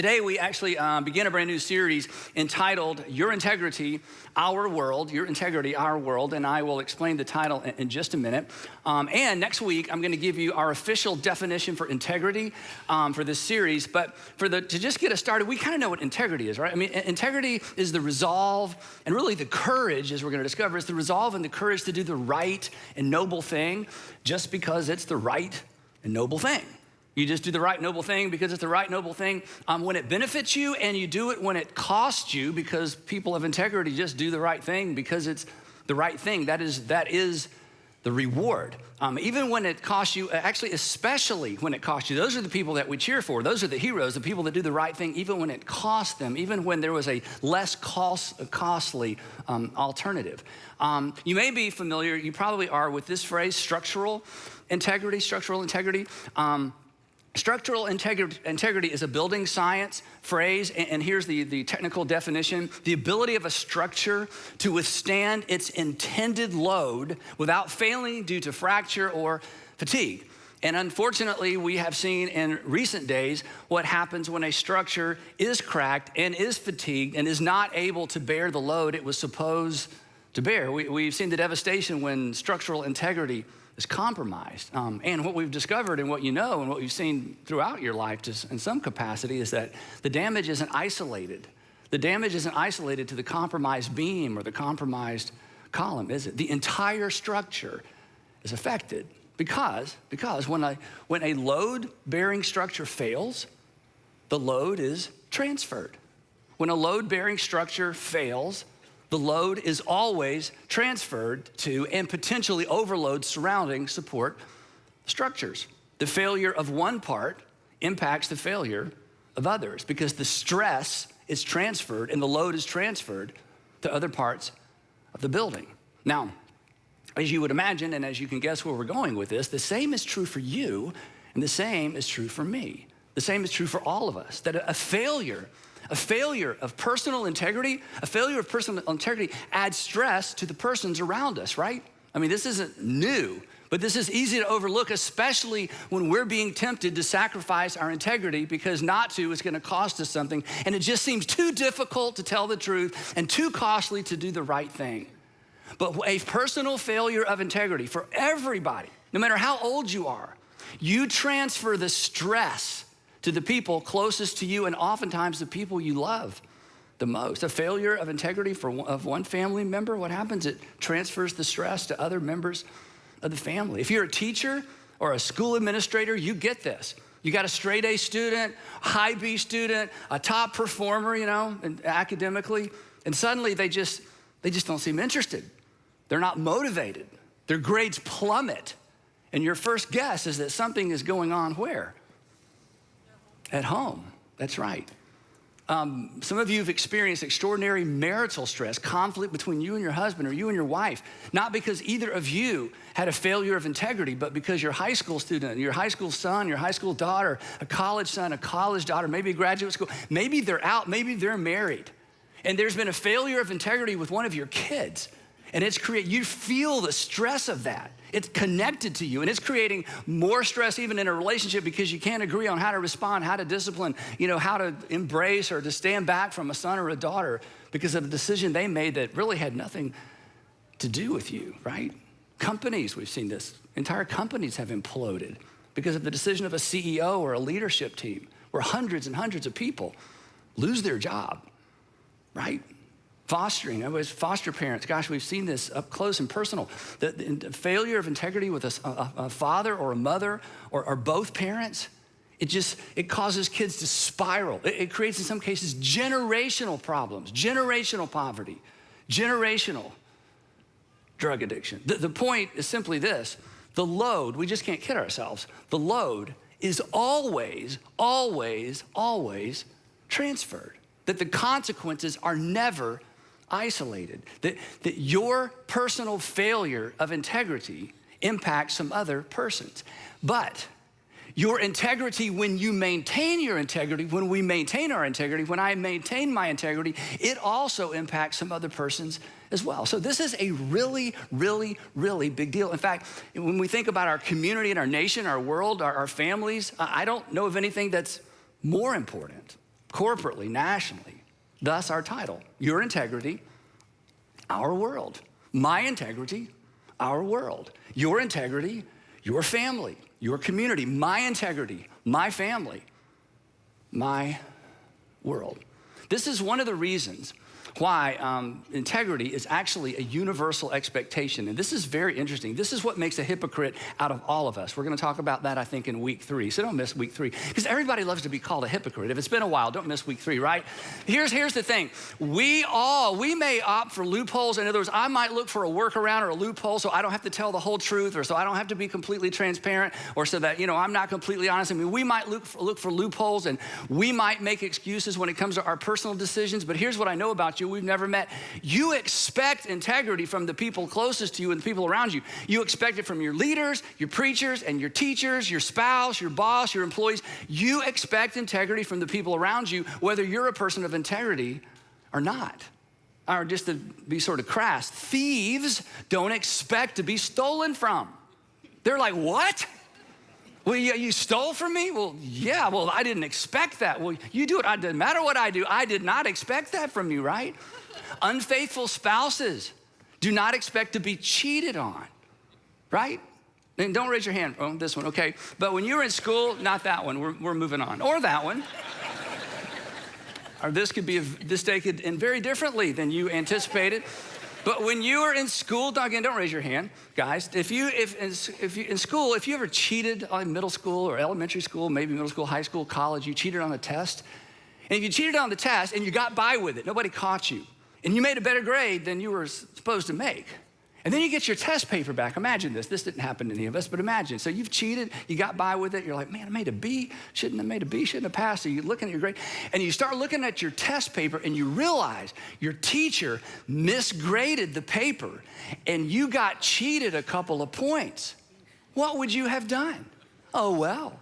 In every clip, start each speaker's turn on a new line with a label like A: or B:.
A: Today, we actually begin a brand new series entitled Your Integrity, Our World, Your Integrity, Our World, and I will explain the title in just a minute. And next week, I'm gonna give you our official definition for integrity for this series, but to just get us started, we kind of know what integrity is, right? I mean, integrity is the resolve and really the courage, as we're gonna discover, is the resolve and the courage to do the right and noble thing just because it's the right and noble thing. You just do the right noble thing because it's the right noble thing when it benefits you, and you do it when it costs you, because people of integrity just do the right thing because it's the right thing. That is the reward. Even when it costs you, actually especially when it costs you, those are the people that we cheer for. Those are the heroes, the people that do the right thing even when it costs them, even when there was a less costly alternative. You may be familiar, you probably are, with this phrase, structural integrity. Structural integrity is a building science phrase, and here's the technical definition: the ability of a structure to withstand its intended load without failing due to fracture or fatigue. And unfortunately, we have seen in recent days what happens when a structure is cracked and is fatigued and is not able to bear the load it was supposed to bear. We've seen the devastation when structural integrity is compromised. And what we've discovered and what you know and what you've seen throughout your life in some capacity is that the damage isn't isolated. The damage isn't isolated to the compromised beam or the compromised column, is it? The entire structure is affected because when a load-bearing structure fails, the load is transferred. When a load-bearing structure fails, the load is always transferred to and potentially overload surrounding support structures. The failure of one part impacts the failure of others because the stress is transferred and the load is transferred to other parts of the building. Now, as you would imagine, and as you can guess where we're going with this, the same is true for you and the same is true for me. The same is true for all of us, that a failure of personal integrity, adds stress to the persons around us, right? I mean, this isn't new, but this is easy to overlook, especially when we're being tempted to sacrifice our integrity, because not to is gonna cost us something, and it just seems too difficult to tell the truth and too costly to do the right thing. But a personal failure of integrity for everybody, no matter how old you are, you transfer the stress to the people closest to you and oftentimes the people you love the most. A failure of integrity of one family member, what happens? It transfers the stress to other members of the family. If you're a teacher or a school administrator, you get this. You got a straight A student, high B student, a top performer, and academically, and suddenly they just don't seem interested. They're not motivated. Their grades plummet. And your first guess is that something is going on where? At home, that's right. Some of you have experienced extraordinary marital stress, conflict between you and your husband or you and your wife, not because either of you had a failure of integrity, but because your high school student, your high school son, your high school daughter, a college son, a college daughter, maybe graduate school, maybe they're out, maybe they're married, and there's been a failure of integrity with one of your kids, and you feel the stress of that. It's connected to you, and it's creating more stress even in a relationship because you can't agree on how to respond, how to discipline, how to embrace or to stand back from a son or a daughter because of a decision they made that really had nothing to do with you, right? Companies, we've seen this. Entire companies have imploded because of the decision of a CEO or a leadership team where hundreds and hundreds of people lose their job, right? Fostering, foster parents, gosh, we've seen this up close and personal. The failure of integrity with a father or a mother or both parents, it causes kids to spiral. It creates, in some cases, generational problems, generational poverty, generational drug addiction. The point is simply this: the load, we just can't kid ourselves, the load is always, always, always transferred. That the consequences are never isolated, that your personal failure of integrity impacts some other persons. But your integrity, when you maintain your integrity, when we maintain our integrity, when I maintain my integrity, it also impacts some other persons as well. So this is a really, really, really big deal. In fact, when we think about our community and our nation, our world, our families, I don't know of anything that's more important corporately, nationally. Thus our title, Your Integrity, Our World. My integrity, our world. Your integrity, your family, your community. My integrity, my family, my world. This is one of the reasons why integrity is actually a universal expectation. And this is very interesting. This is what makes a hypocrite out of all of us. We're gonna talk about that, I think, in week 3. So don't miss week 3, because everybody loves to be called a hypocrite. If it's been a while, don't miss week 3, right? Here's the thing. We may opt for loopholes. In other words, I might look for a workaround or a loophole so I don't have to tell the whole truth, or so I don't have to be completely transparent, or so that, I'm not completely honest. I mean, we might look for loopholes, and we might make excuses when it comes to our personal decisions. But here's what I know about you. We've never met. You expect integrity from the people closest to you and the people around you. You expect it from your leaders, your preachers, and your teachers, your spouse, your boss, your employees. You expect integrity from the people around you, whether you're a person of integrity or not. Or just to be sort of crass, thieves don't expect to be stolen from. They're like, what? Well, you stole from me? Well, yeah, I didn't expect that. Well, you do it. It doesn't matter what I do. I did not expect that from you, right? Unfaithful spouses do not expect to be cheated on, right? And don't raise your hand on this one, okay? But when you were in school, not that one. We're moving on. Or that one. Or this day could end very differently than you anticipated. But when you were in school, again, don't raise your hand, guys. If you in school, if you ever cheated on middle school or elementary school, maybe middle school, high school, college, you cheated on a test. And if you cheated on the test and you got by with it, nobody caught you, and you made a better grade than you were supposed to make. And then you get your test paper back. Imagine this. This didn't happen to any of us, but imagine. So you've cheated, you got by with it. You're like, man, I made a B. Shouldn't have made a B, shouldn't have passed. So you're looking at your grade, and you start looking at your test paper, and you realize your teacher misgraded the paper, and you got cheated a couple of points. What would you have done? Oh, well.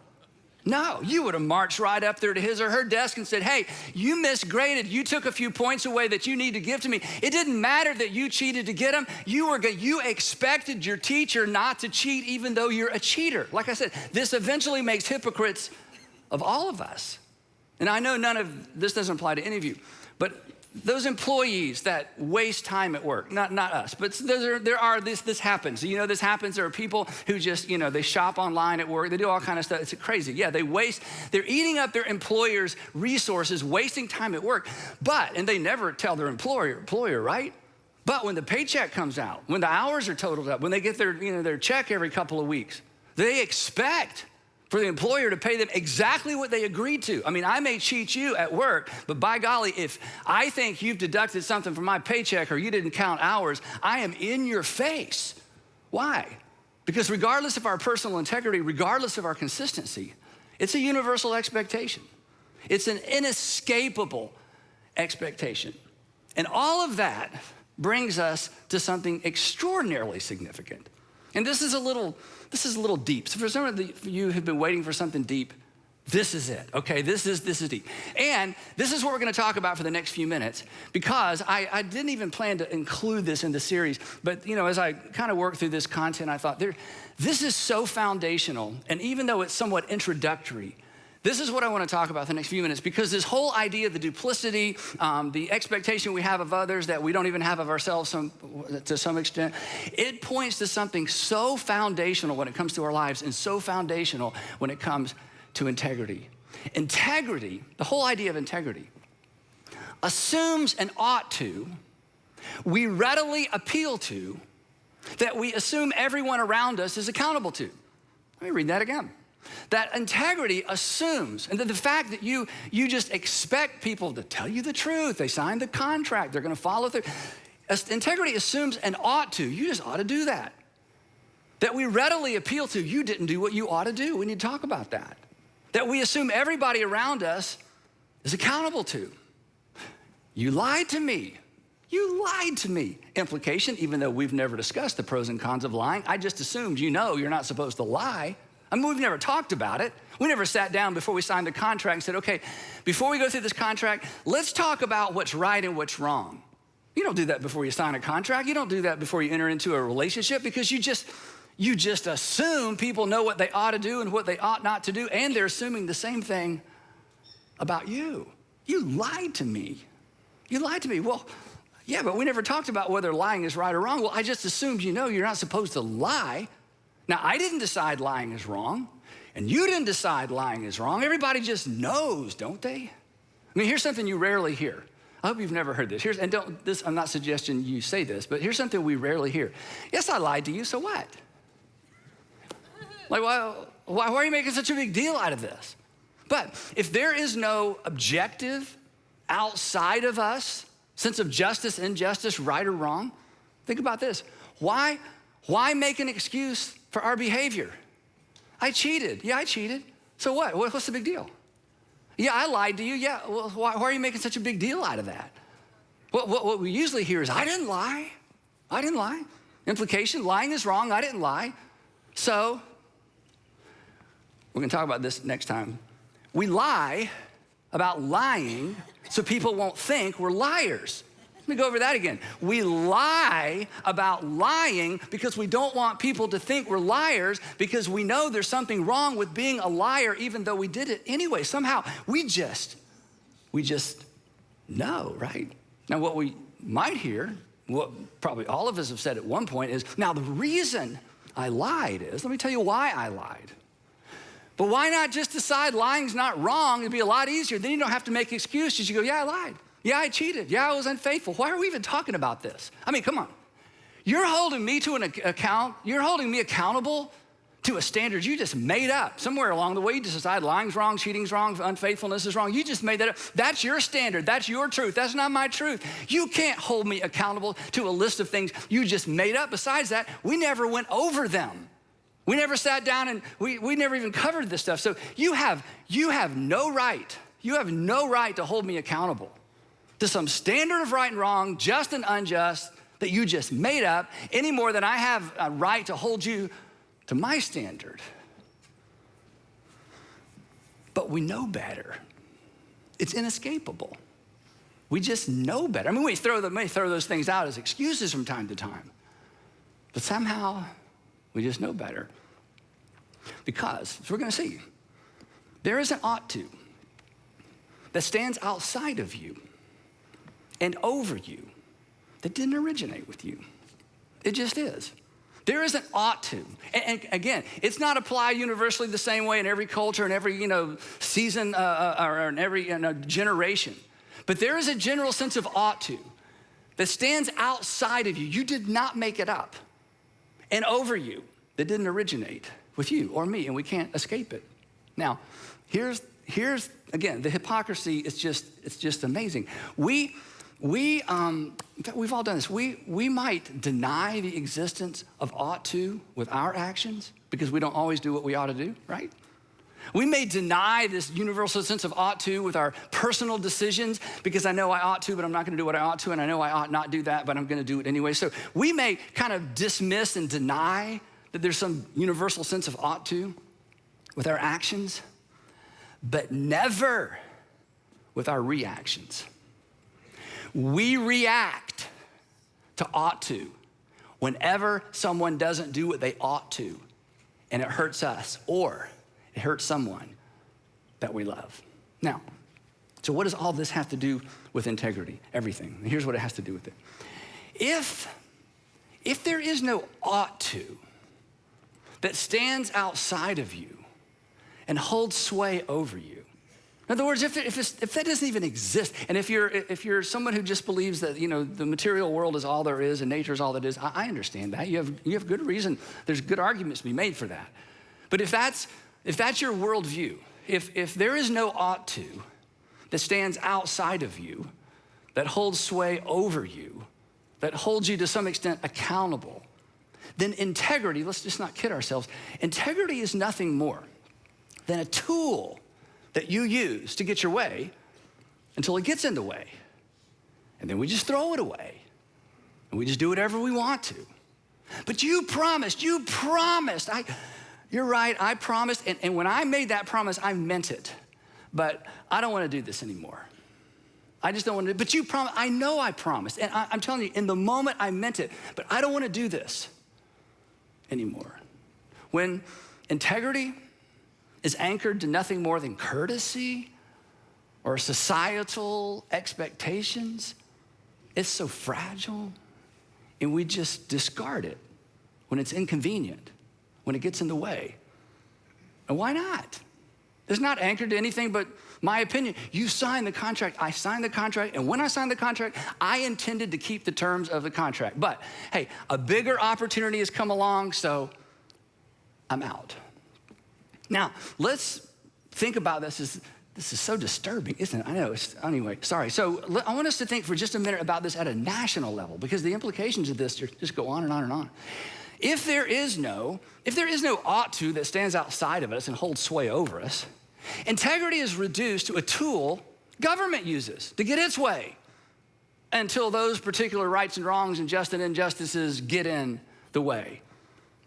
A: No, you would have marched right up there to his or her desk and said, hey, you misgraded. You took a few points away that you need to give to me. It didn't matter that you cheated to get them. You expected your teacher not to cheat even though you're a cheater. Like I said, this eventually makes hypocrites of all of us. And I know this doesn't apply to any of you, but those employees that waste time at work, not us, but this happens. This happens. There are people who just, they shop online at work. They do all kind of stuff. It's crazy. Yeah, they're eating up their employer's resources, wasting time at work. And they never tell their employer, right? But when the paycheck comes out, when the hours are totaled up, when they get their check every couple of weeks, they expect for the employer to pay them exactly what they agreed to. I mean, I may cheat you at work, but by golly, if I think you've deducted something from my paycheck or you didn't count hours, I am in your face. Why? Because regardless of our personal integrity, regardless of our consistency, it's a universal expectation. It's an inescapable expectation. And all of that brings us to something extraordinarily significant. And this is a little deep. So for some of you who've been waiting for something deep, this is it, okay? This is deep. And this is what we're gonna talk about for the next few minutes, because I didn't even plan to include this in the series, but as I kind of worked through this content, I thought this is so foundational, and even though it's somewhat introductory, this is what I want to talk about the next few minutes, because this whole idea of the duplicity, the expectation we have of others that we don't even have of ourselves to some extent, it points to something so foundational when it comes to our lives and so foundational when it comes to integrity. Integrity, the whole idea of integrity, assumes an ought to, we readily appeal to, that we assume everyone around us is accountable to. Let me read that again. That integrity assumes, and that the fact that you just expect people to tell you the truth, they signed the contract, they're gonna follow through. Integrity assumes and ought to, you just ought to do that. That we readily appeal to, you didn't do what you ought to do. We need to talk about that. That we assume everybody around us is accountable to. You lied to me. You lied to me. Implication, even though we've never discussed the pros and cons of lying, I just assumed you're not supposed to lie. I mean, we've never talked about it. We never sat down before we signed the contract and said, okay, before we go through this contract, let's talk about what's right and what's wrong. You don't do that before you sign a contract. You don't do that before you enter into a relationship, because you just assume people know what they ought to do and what they ought not to do, and they're assuming the same thing about you. You lied to me. You lied to me. Well, yeah, but we never talked about whether lying is right or wrong. Well, I just assumed you know you're not supposed to lie. Now, I didn't decide lying is wrong, and you didn't decide lying is wrong. Everybody just knows, don't they? I mean, here's something you rarely hear. I hope you've never heard this. I'm not suggesting you say this, but here's something we rarely hear. Yes, I lied to you, so what? Like, why are you making such a big deal out of this? But if there is no objective outside of us sense of justice, injustice, right or wrong, think about this. Why make an excuse for our behavior? I cheated. Yeah, I cheated. So what? What's the big deal? Yeah, I lied to you. Yeah, well, why are you making such a big deal out of that? What we usually hear is, I didn't lie. I didn't lie. Implication, lying is wrong. I didn't lie. So we're going to talk about this next time. We lie about lying so people won't think we're liars. Let me go over that again. We lie about lying because we don't want people to think we're liars because we know there's something wrong with being a liar even though we did it anyway. Somehow we just know, right? Now what we might hear, what probably all of us have said at one point is, now the reason I lied is, let me tell you why I lied. But why not just decide lying's not wrong? It'd be a lot easier. Then you don't have to make excuses. You go, yeah, I lied. Yeah, I cheated. Yeah, I was unfaithful. Why are we even talking about this? I mean, come on. You're holding me to an account. You're holding me accountable to a standard you just made up. Somewhere along the way, you just decide lying's wrong, cheating's wrong, unfaithfulness is wrong. You just made that up. That's your standard. That's your truth. That's not my truth. You can't hold me accountable to a list of things you just made up. Besides that, we never went over them. We never sat down and we never even covered this stuff. So you have no right. You have no right to hold me accountable to some standard of right and wrong, just and unjust, that you just made up any more than I have a right to hold you to my standard. But we know better. It's inescapable. We just know better. I mean, we may throw those things out as excuses from time to time, but somehow we just know better. Because, as we're going to see, there is an ought to that stands outside of you and over you that didn't originate with you. It just is. There is an ought to. And again, it's not applied universally the same way in every culture, in every season, or in every generation. But there is a general sense of ought to that stands outside of you. You did not make it up. And over you that didn't originate with you or me, and we can't escape it. Now, here's again, the hypocrisy is just amazing. In fact, we've all done this. We might deny the existence of ought to with our actions because we don't always do what we ought to do, right? We may deny this universal sense of ought to with our personal decisions because I know I ought to, but I'm not going to do what I ought to, and I know I ought not do that, but I'm going to do it anyway. So we may kind of dismiss and deny that there's some universal sense of ought to with our actions, but never with our reactions. We react to ought to whenever someone doesn't do what they ought to, and it hurts us, or it hurts someone that we love. Now, so what does all this have to do with integrity? Everything. And here's what it has to do with it. If there is no ought to that stands outside of you and holds sway over you, in other words, if that doesn't even exist, and if you're someone who just believes that the material world is all there is and nature is all that is, I understand that. You have good reason. There's good arguments to be made for that. But if that's your worldview, if there is no ought to that stands outside of you, that holds sway over you, that holds you to some extent accountable, then integrity, let's just not kid ourselves, integrity is nothing more than a tool that you use to get your way until it gets in the way. And then we just throw it away. And we just do whatever we want to. But you promised. You're right, I promised. And when I made that promise, I meant it. But I don't want to do this anymore. I just don't want to. But you promised. I know I promised. And I'm telling you, in the moment, I meant it. But I don't want to do this anymore. When integrity is anchored to nothing more than courtesy, or societal expectations, it's so fragile, and we just discard it when it's inconvenient, when it gets in the way. And why not? It's not anchored to anything but my opinion. You signed the contract, I signed the contract, and when I signed the contract, I intended to keep the terms of the contract. But hey, a bigger opportunity has come along, so I'm out. Now, let's think about this. This is so disturbing, isn't it? I know, anyway, sorry. So I want us to think for just a minute about this at a national level, because the implications of this just go on and on and on. If there is no ought to that stands outside of us and holds sway over us, integrity is reduced to a tool government uses to get its way until those particular rights and wrongs and just and injustices get in the way.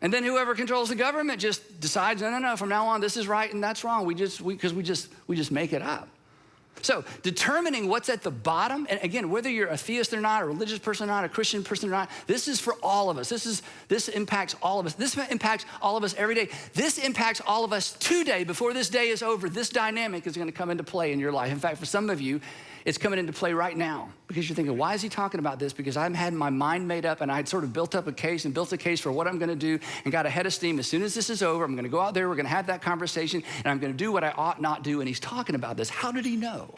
A: And then whoever controls the government just decides, no, from now on, this is right and that's wrong. We just make it up. So determining what's at the bottom, and again, whether you're a theist or not, a religious person or not, a Christian person or not, this is for all of us. This impacts all of us. This impacts all of us every day. This impacts all of us today. Before this day is over, this dynamic is gonna come into play in your life. In fact, for some of you, it's coming into play right now because you're thinking, why is he talking about this? Because I've had my mind made up and I'd sort of built up a case and built a case for what I'm gonna do and got a head of steam. As soon as this is over, I'm gonna go out there, we're gonna have that conversation, and I'm gonna do what I ought not do. And he's talking about this. How did he know?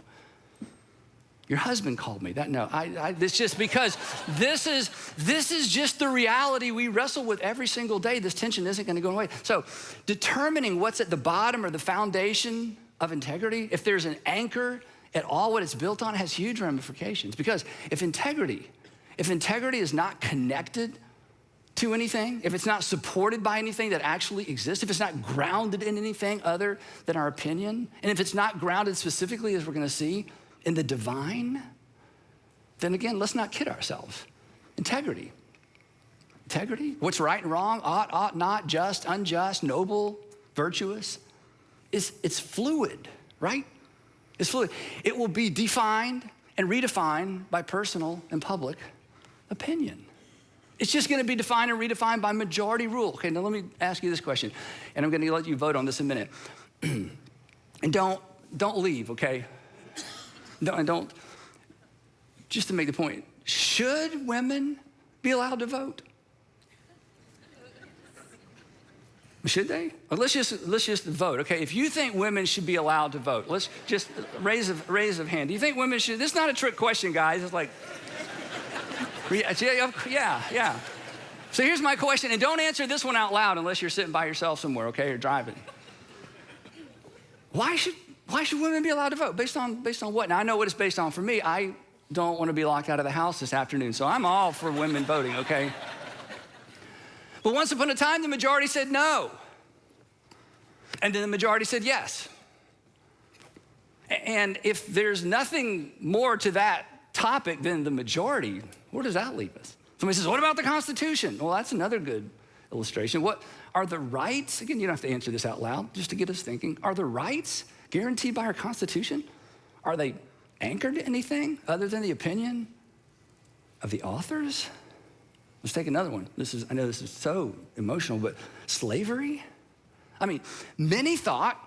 A: Your husband called me. It's just because this is just the reality we wrestle with every single day. This tension isn't gonna go away. So determining what's at the bottom or the foundation of integrity, if there's an anchor at all, what it's built on has huge ramifications. Because if integrity is not connected to anything, if it's not supported by anything that actually exists, if it's not grounded in anything other than our opinion, and if it's not grounded specifically, as we're gonna see, in the divine, then again, let's not kid ourselves. Integrity, what's right and wrong, ought not, just, unjust, noble, virtuous, it's fluid, right? It's fluid. It will be defined and redefined by personal and public opinion. It's just gonna be defined and redefined by majority rule. Okay, now let me ask you this question, and I'm gonna let you vote on this in a minute. And don't leave, okay? Don't, just to make the point, should women be allowed to vote? Should they? Well, let's just vote, okay? If you think women should be allowed to vote, let's just raise of hand. Do you think women should? This is not a trick question, guys. It's like, yeah. So here's my question, and don't answer this one out loud unless you're sitting by yourself somewhere, okay, or driving. Why should women be allowed to vote? Based on what? Now, I know what it's based on for me. I don't want to be locked out of the house this afternoon, so I'm all for women voting, okay? But once upon a time, the majority said no. And then the majority said yes. And if there's nothing more to that topic than the majority, where does that leave us? Somebody says, what about the Constitution? Well, that's another good illustration. What are the rights? Again, you don't have to answer this out loud, just to get us thinking. Are the rights guaranteed by our Constitution? Are they anchored to anything other than the opinion of the authors? Let's take another one. I know this is so emotional, but slavery? I mean, many thought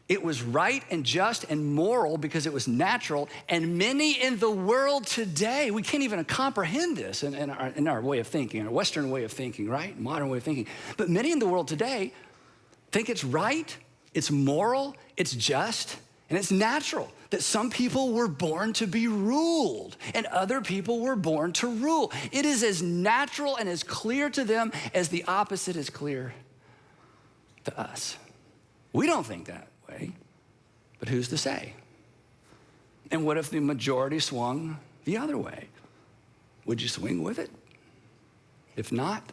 A: it was right and just and moral because it was natural, and many in the world today, we can't even comprehend this in our way of thinking, our Western way of thinking, right? Modern way of thinking. But many in the world today think it's right, it's moral, it's just, and it's natural that some people were born to be ruled and other people were born to rule. It is as natural and as clear to them as the opposite is clear to us. We don't think that way, but who's to say? And what if the majority swung the other way? Would you swing with it? If not,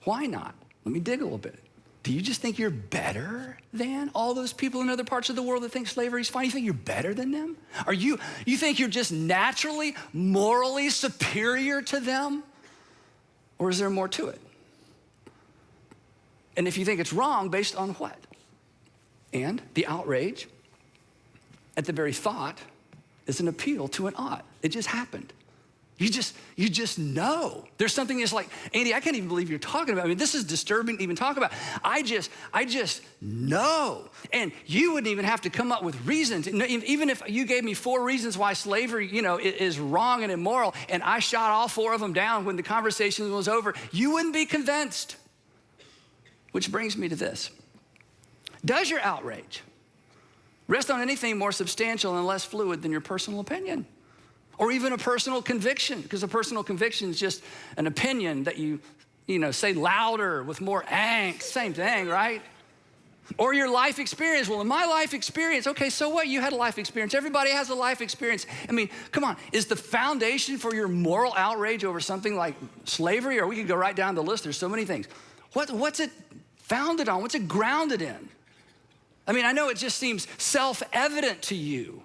A: why not? Let me dig a little bit. Do you just think you're better than all those people in other parts of the world that think slavery is fine? You think you're better than them? You think you're just naturally, morally superior to them? Or is there more to it? And if you think it's wrong, based on what? And the outrage at the very thought is an appeal to an ought. It just happened. You just know. There's something that's like, Andy, I can't even believe you're talking about. I mean, this is disturbing to even talk about. I just know. And you wouldn't even have to come up with reasons. Even if you gave me 4 reasons why slavery, is wrong and immoral, and I shot all 4 of them down when the conversation was over, you wouldn't be convinced. Which brings me to this. Does your outrage rest on anything more substantial and less fluid than your personal opinion? Or even a personal conviction, because a personal conviction is just an opinion that you say louder with more angst, same thing, right? Or your life experience. Well, in my life experience, okay, so what? You had a life experience. Everybody has a life experience. I mean, come on, is the foundation for your moral outrage over something like slavery? Or we could go right down the list, there's so many things. What's it founded on? What's it grounded in? I mean, I know it just seems self-evident to you.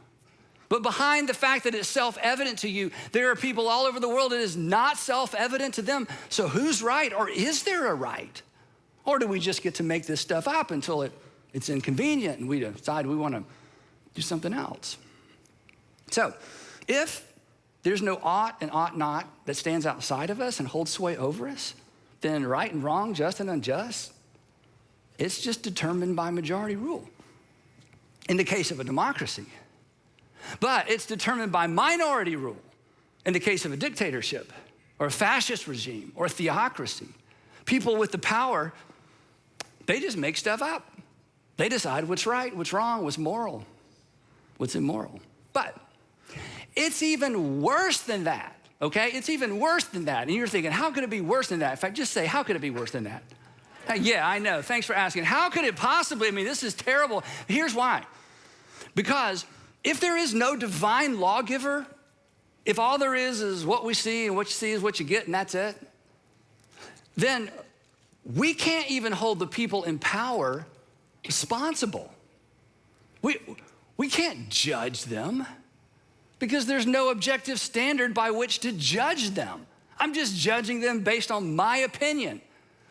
A: But behind the fact that it's self-evident to you, there are people all over the world it is not self-evident to them. So who's right, or is there a right? Or do we just get to make this stuff up until it's inconvenient and we decide we want to do something else? So if there's no ought and ought not that stands outside of us and holds sway over us, then right and wrong, just and unjust, it's just determined by majority rule in the case of a democracy. But it's determined by minority rule in the case of a dictatorship or a fascist regime or a theocracy. People with the power, they just make stuff up. They decide what's right, what's wrong, what's moral, what's immoral. But it's even worse than that, okay? It's even worse than that. And you're thinking, how could it be worse than that? In fact, just say, how could it be worse than that? Yeah, I know. Thanks for asking. How could it possibly? I mean, this is terrible. Here's why. Because if there is no divine lawgiver, if all there is what we see and what you see is what you get and that's it, then we can't even hold the people in power responsible. We can't judge them because there's no objective standard by which to judge them. I'm just judging them based on my opinion,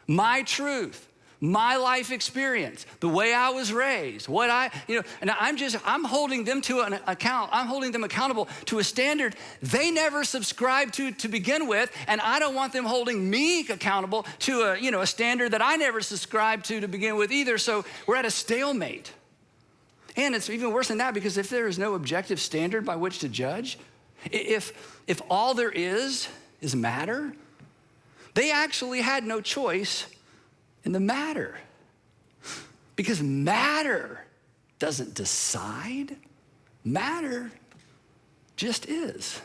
A: my truth, my life experience, the way I was raised, and I'm holding them to an account. I'm holding them accountable to a standard they never subscribed to begin with, and I don't want them holding me accountable to a standard that I never subscribed to begin with either. So we're at a stalemate. And it's even worse than that, because if there is no objective standard by which to judge, if all there is matter, they actually had no choice in the matter, because matter doesn't decide. Matter just is.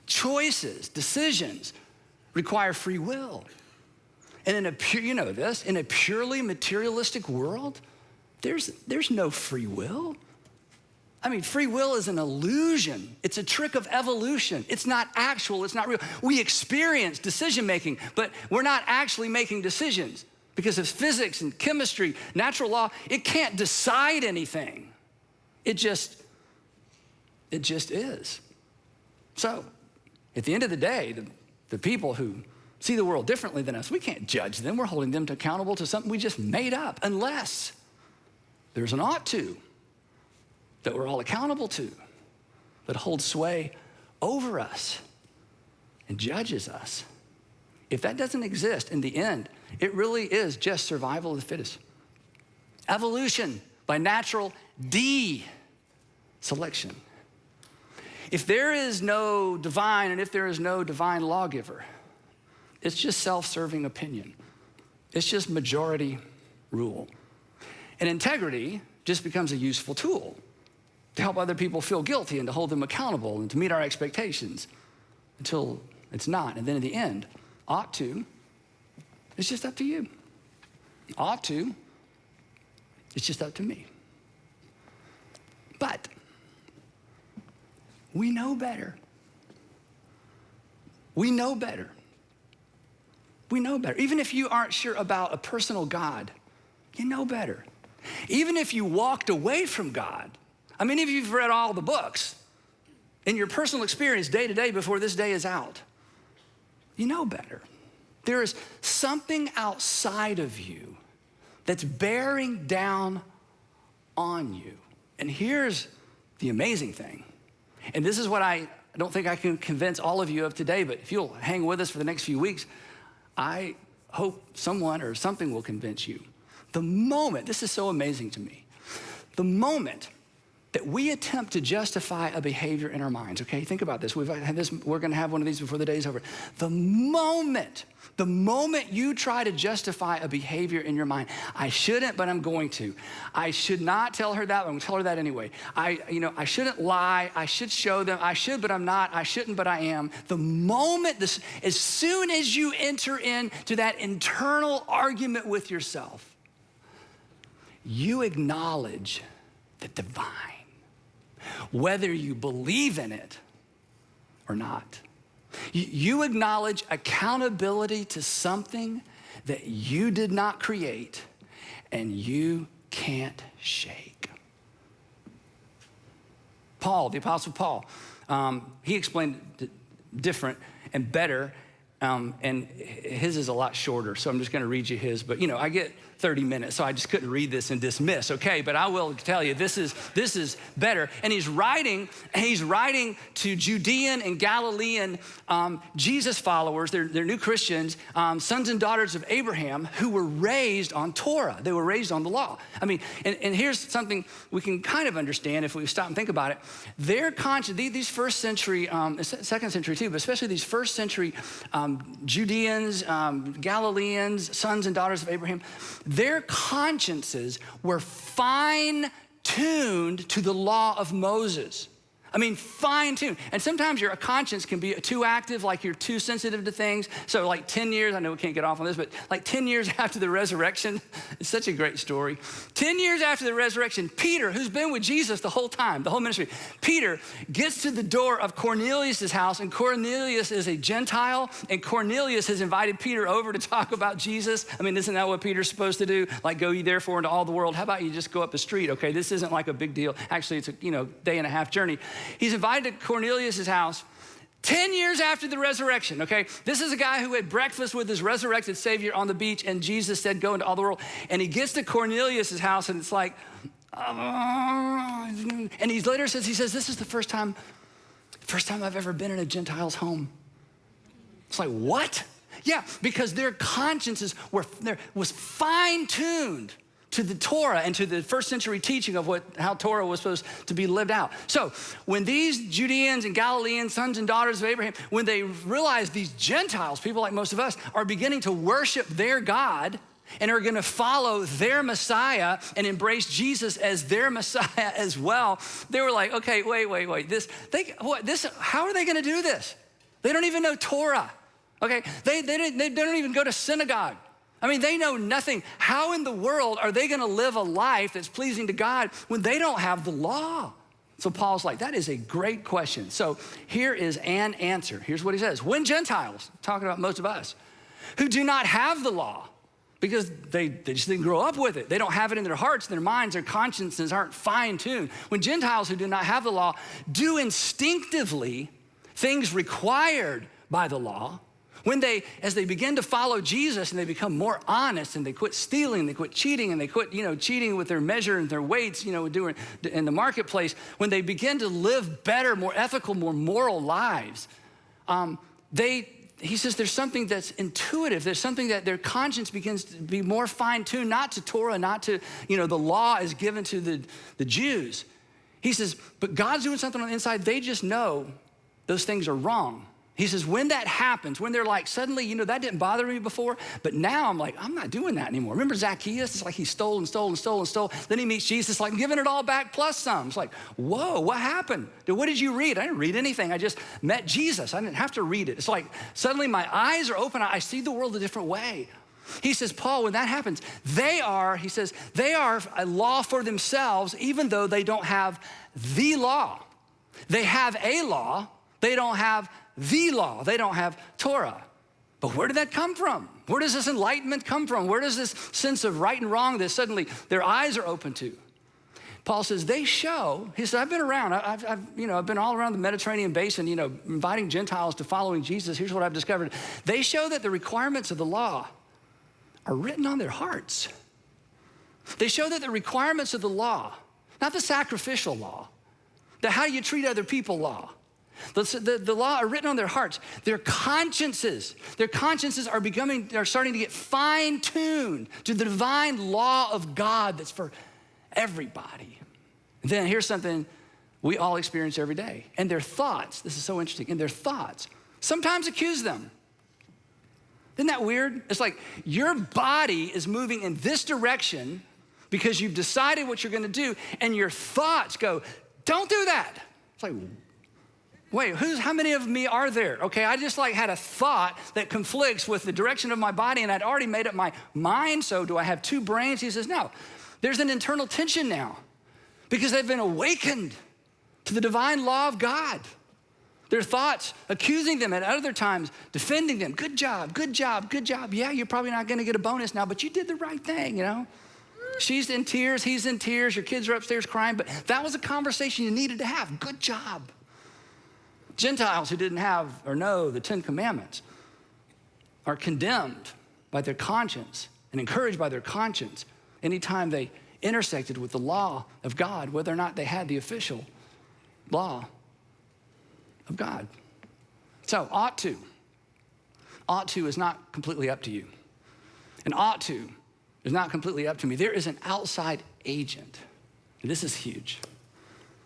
A: Choices, decisions require free will. And in a purely materialistic world, there's no free will. I mean, free will is an illusion. It's a trick of evolution. It's not actual, it's not real. We experience decision-making, but we're not actually making decisions. Because of physics and chemistry, natural law, it can't decide anything. It just is. So, at the end of the day, the people who see the world differently than us, we can't judge them. We're holding them accountable to something we just made up, unless there's an ought to that we're all accountable to, that holds sway over us and judges us. If that doesn't exist in the end, it really is just survival of the fittest. Evolution by natural selection. If there is no divine and if there is no divine lawgiver, it's just self-serving opinion. It's just majority rule. And integrity just becomes a useful tool to help other people feel guilty and to hold them accountable and to meet our expectations until it's not. And then in the end, ought to, it's just up to you. Ought to, it's just up to me. But we know better. We know better. We know better. Even if you aren't sure about a personal God, you know better. Even if you walked away from God, I mean, if you've read all the books in your personal experience day to day before this day is out, you know better. There is something outside of you that's bearing down on you. And here's the amazing thing. And this is what I don't think I can convince all of you of today, but if you'll hang with us for the next few weeks, I hope someone or something will convince you. The moment, this is so amazing to me, the moment that we attempt to justify a behavior in our minds, okay? Think about this. We've had this, we're gonna have one of these before the day's over. The moment you try to justify a behavior in your mind, I shouldn't, but I'm going to. I should not tell her that, but I'm gonna tell her that anyway. I shouldn't lie, I should show them, I should, but I'm not, I shouldn't, but I am. The moment, as soon as you enter into that internal argument with yourself, you acknowledge the divine, whether you believe in it or not. You acknowledge accountability to something that you did not create and you can't shake. Paul, the Apostle Paul, he explained it different and better, and his is a lot shorter, so I'm just gonna read you his, but I get 30 minutes, so I just couldn't read this and dismiss, okay? But I will tell you, this is better. And he's writing to Judean and Galilean Jesus followers, they're new Christians, sons and daughters of Abraham, who were raised on Torah. They were raised on the law. I mean, and here's something we can kind of understand if we stop and think about it. Their conscience, these first century, second century too, but especially these first century Judeans, Galileans, sons and daughters of Abraham, their consciences were fine-tuned to the law of Moses. I mean, fine-tuned. And sometimes your conscience can be too active, like you're too sensitive to things. So like 10 years, I know we can't get off on this, but like 10 years after the resurrection, it's such a great story. 10 years after the resurrection, Peter, who's been with Jesus the whole time, the whole ministry, Peter gets to the door of Cornelius' house, and Cornelius is a Gentile, and Cornelius has invited Peter over to talk about Jesus. I mean, isn't that what Peter's supposed to do? Like, go ye therefore into all the world. How about you just go up the street, okay? This isn't like a big deal. Actually, it's a day and a half journey. He's invited to Cornelius' house 10 years after the resurrection, okay? This is a guy who had breakfast with his resurrected Savior on the beach, and Jesus said, go into all the world. And he gets to Cornelius' house, and it's like, and he later says, this is the first time I've ever been in a Gentile's home. It's like, what? Yeah, because their consciences was fine-tuned to the Torah and to the first century teaching of how Torah was supposed to be lived out. So when these Judeans and Galileans, sons and daughters of Abraham, when they realize these Gentiles, people like most of us, are beginning to worship their God and are gonna follow their Messiah and embrace Jesus as their Messiah as well, they were like, okay, wait, how are they gonna do this? They don't even know Torah, okay? They don't even go to synagogue. I mean, they know nothing. How in the world are they gonna live a life that's pleasing to God when they don't have the law? So Paul's like, that is a great question. So here is an answer. Here's what he says. When Gentiles, talking about most of us, who do not have the law, because they just didn't grow up with it. They don't have it in their hearts, their minds, their consciences aren't fine-tuned. When Gentiles who do not have the law do instinctively things required by the law, as they begin to follow Jesus and they become more honest and they quit stealing, they quit cheating, and they quit, cheating with their measure and their weights, doing in the marketplace, when they begin to live better, more ethical, more moral lives, he says there's something that's intuitive. There's something that their conscience begins to be more fine-tuned, not to Torah, not to, the law is given to the Jews. He says, but God's doing something on the inside. They just know those things are wrong. He says, when that happens, when they're like, suddenly, that didn't bother me before, but now I'm like, I'm not doing that anymore. Remember Zacchaeus? It's like he stole and stole and stole and stole. Then he meets Jesus, like, I'm giving it all back plus some. It's like, whoa, what happened? What did you read? I didn't read anything. I just met Jesus. I didn't have to read it. It's like, suddenly my eyes are open. I see the world a different way. He says, Paul, when that happens, they are a law for themselves, even though they don't have the law. They have a law. They don't have the law. They don't have Torah. But where did that come from? Where does this enlightenment come from? Where does this sense of right and wrong that suddenly their eyes are open to? Paul says, they show, he said, I've been around. I've been all around the Mediterranean basin, inviting Gentiles to following Jesus. Here's what I've discovered. They show that the requirements of the law are written on their hearts. They show that the requirements of the law, not the sacrificial law, the how you treat other people law, The law are written on their hearts. Their consciences are starting to get fine-tuned to the divine law of God that's for everybody. And then here's something we all experience every day. And their thoughts, this is so interesting, and their thoughts sometimes accuse them. Isn't that weird? It's like your body is moving in this direction because you've decided what you're gonna do, and your thoughts go, don't do that. It's like, wait, how many of me are there? Okay, I just had a thought that conflicts with the direction of my body, and I'd already made up my mind, so do I have two brains? He says, no, there's an internal tension now because they've been awakened to the divine law of God. Their thoughts accusing them, and at other times defending them. Good job, good job, good job. Yeah, you're probably not gonna get a bonus now, but you did the right thing, you know? She's in tears, he's in tears, your kids are upstairs crying, but that was a conversation you needed to have. Good job. Gentiles who didn't have or know the 10 Commandments are condemned by their conscience and encouraged by their conscience anytime they intersected with the law of God, whether or not they had the official law of God. So, ought to is not completely up to you. And ought to is not completely up to me. There is an outside agent. And this is huge.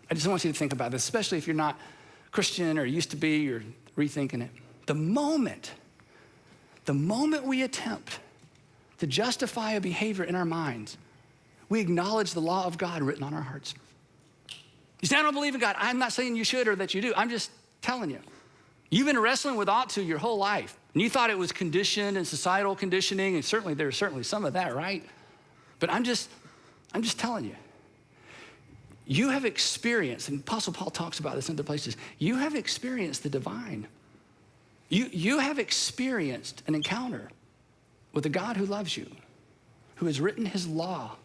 A: I just want you to think about this, especially if you're not Christian or used to be, you're rethinking it. The moment we attempt to justify a behavior in our minds, we acknowledge the law of God written on our hearts. You say, I don't believe in God. I'm not saying you should or that you do. I'm just telling you. You've been wrestling with ought to your whole life. And you thought it was conditioned and societal conditioning, and certainly there's some of that, right? But I'm just telling you. You have experienced, and Apostle Paul talks about this in other places, you have experienced the divine. You have experienced an encounter with a God who loves you, who has written his law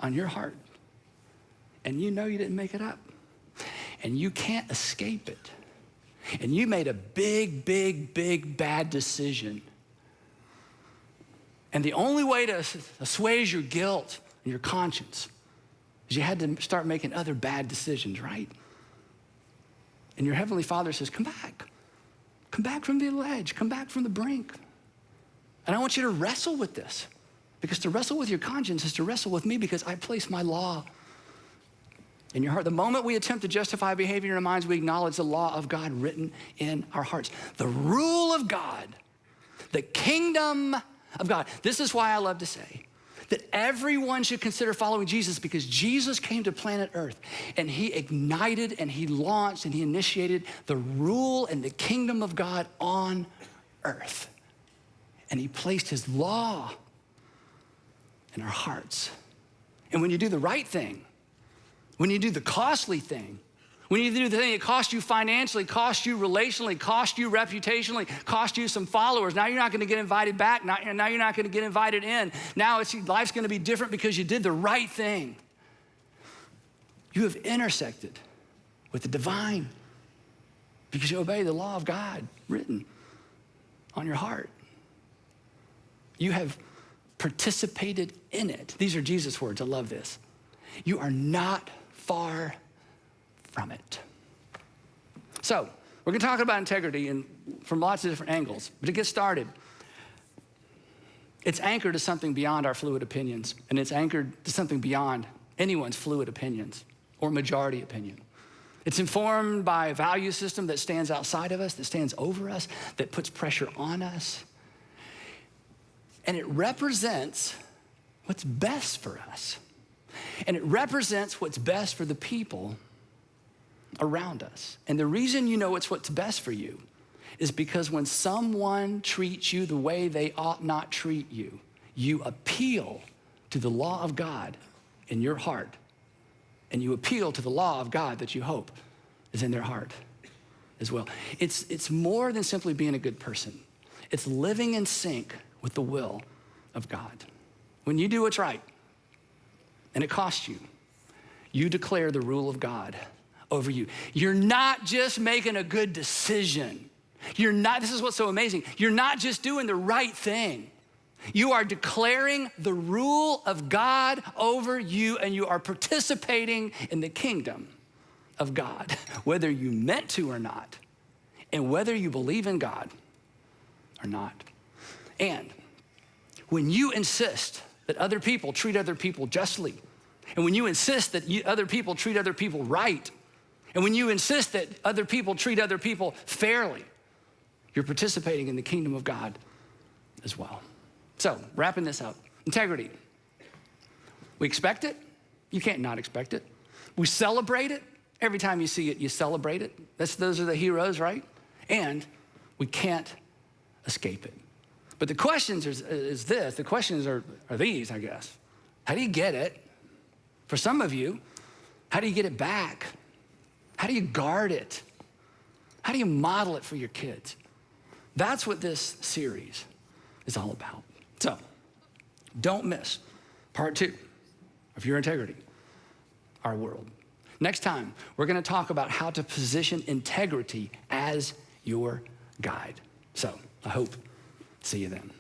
A: on your heart. And you know you didn't make it up. And you can't escape it. And you made a big, big, big bad decision. And the only way to assuage your guilt and your conscience is you had to start making other bad decisions, right? And your Heavenly Father says, come back. Come back from the ledge. Come back from the brink. And I want you to wrestle with this. Because to wrestle with your conscience is to wrestle with me because I place my law in your heart. The moment we attempt to justify behavior in our minds, we acknowledge the law of God written in our hearts. The rule of God, the kingdom of God. This is why I love to say that everyone should consider following Jesus because Jesus came to planet Earth and he ignited and he launched and he initiated the rule and the kingdom of God on earth. And he placed his law in our hearts. And when you do the right thing, when you do the costly thing, when you do the thing that cost you financially, cost you relationally, cost you reputationally, cost you some followers, now you're not gonna get invited back, now you're not gonna get invited in. Now life's gonna be different because you did the right thing. You have intersected with the divine because you obey the law of God written on your heart. You have participated in it. These are Jesus' words, I love this. You are not far from it. So, we're gonna talk about integrity and from lots of different angles, but to get started, it's anchored to something beyond our fluid opinions, and it's anchored to something beyond anyone's fluid opinions or majority opinion. It's informed by a value system that stands outside of us, that stands over us, that puts pressure on us, and it represents what's best for us. And it represents what's best for the people around us. And the reason you know it's what's best for you is because when someone treats you the way they ought not treat you, you appeal to the law of God in your heart. And you appeal to the law of God that you hope is in their heart as well. It's more than simply being a good person. It's living in sync with the will of God. When you do what's right, and it costs you, you declare the rule of God over you. You're not just making a good decision. This is what's so amazing. You're not just doing the right thing. You are declaring the rule of God over you, and you are participating in the kingdom of God, whether you meant to or not, and whether you believe in God or not. And when you insist that other people treat other people justly, and when you insist that other people treat other people right, and when you insist that other people treat other people fairly, you're participating in the kingdom of God as well. So, wrapping this up, integrity. We expect it. You can't not expect it. We celebrate it. Every time you see it, you celebrate it. Those are the heroes, right? And we can't escape it. But the questions is this. The questions are these, I guess. How do you get it? For some of you, how do you get it back? How do you guard it? How do you model it for your kids? That's what this series is all about. So, don't miss part 2 of Your Integrity, Our World. Next time, we're gonna talk about how to position integrity as your guide. So, I hope, see you then.